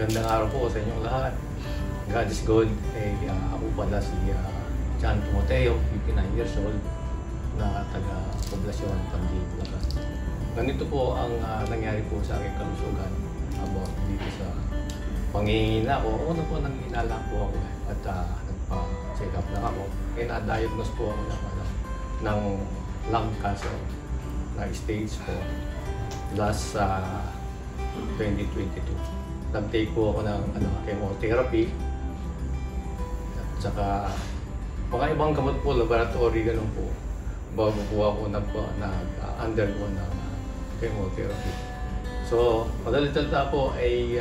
Magandang araw po sa inyong lahat. God is good. Ako pala si John Timoteo, 59 years old, na taga Poblacion, Pandi, Bulacan. Ganito po ang nangyari po sa aking kalusugan about dito sa pangihina ko. Una po nanginala po ako at nagpa-check up lang ako. Na-diagnose po ako ng lung cancer na stage 4 last 2022. Nag-take po ako ng chemotherapy at saka mga ibang gamot po, laboratory, ganun po, bago po ako nag-undergo ng chemotherapy. So, madali-talita po ay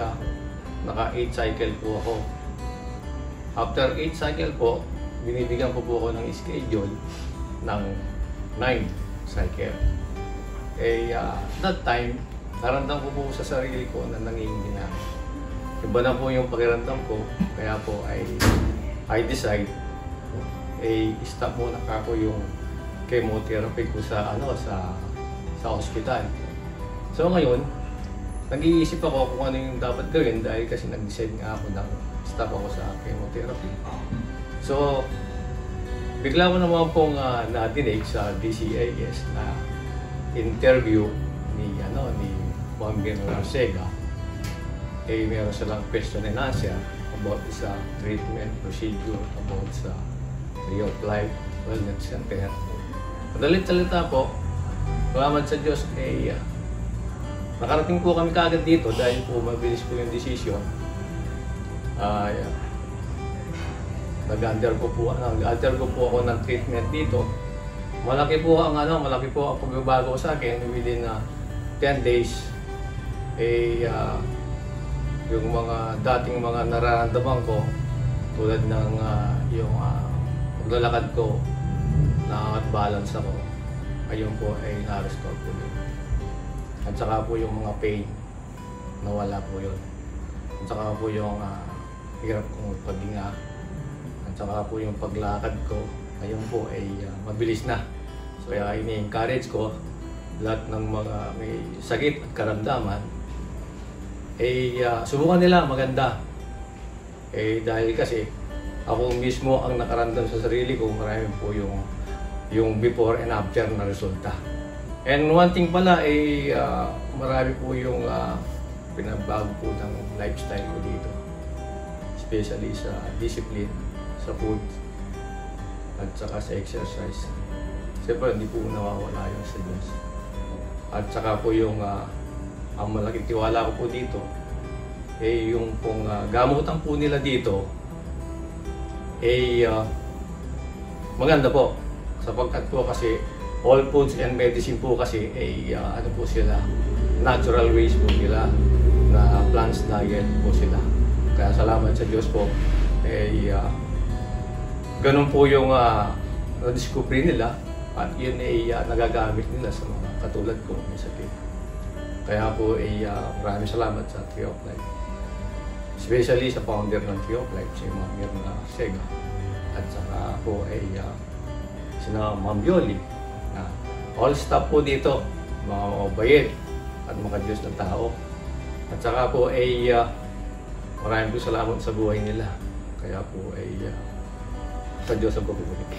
naka 8 cycle po ako. After 8 cycle po, binibigyan ko po ako ng schedule ng 9 cycle. That time, naramdam ko po sa sarili ko na nanginginig. Iba na po yung pakiramdam ko, kaya po I decide stop muna ako yung chemotherapy ko sa hospital. So ngayon, nag-iisip ako kung ano yung dapat gawin dahil kasi nag-decide nga ako na stop ako sa chemotherapy. So, bigla ko naman pong nadinig sa DCIS na interview ni Juan Bernal Arcega. Meron silang question and answer about sa treatment procedure about sa Tree of Life Wellness Center. Madalit-salita po, salamat sa Diyos, nakarating po kami kaagad dito dahil po mabilis po yung decision. Nag-undergo po ako ng treatment dito. Malaki po ang pagbabago sa akin within 10 days. Yung mga dating mga nararamdaman ko tulad ng yung paglalakad ko, balance ako, ayun po ay na-restore po yun. At saka po yung mga pain, nawala po yun. At saka po yung hirap kong paghinga. At saka po yung paglakad ko, ayun po ay mabilis na. So kaya ini-encourage ko lahat ng mga may sakit at karamdaman, subukan nila, maganda. Dahil kasi ako mismo ang nakaramdam sa sarili ko, marami po yung before and after na resulta. And one thing pala, marami po yung pinabago po ng lifestyle ko dito. Especially sa discipline, sa food, at saka sa exercise. Siyempre, hindi po nawawala yun sa Diyos. At saka po yung ang malaking tiwala ko po dito, yung pong gamutan po nila dito, maganda po. Sapagkat po kasi all foods and medicine po kasi po sila, natural ways po nila, na plants diet po sila. Kaya salamat sa Diyos po, ganun po yung na-discover nila at yun nagagamit nila sa mga katulad ko may sakit. Kaya po maraming salamat sa Tree of Life. Especially sa founder ng Tree of Life, si Juan Bernal Arcega. At saka po sina Ma'am Yoli. All staff po dito, mga mabayad at mga Diyos na tao. At saka po maraming po salamat sa buhay nila. Kaya po sa Diyos ang pagpupulit.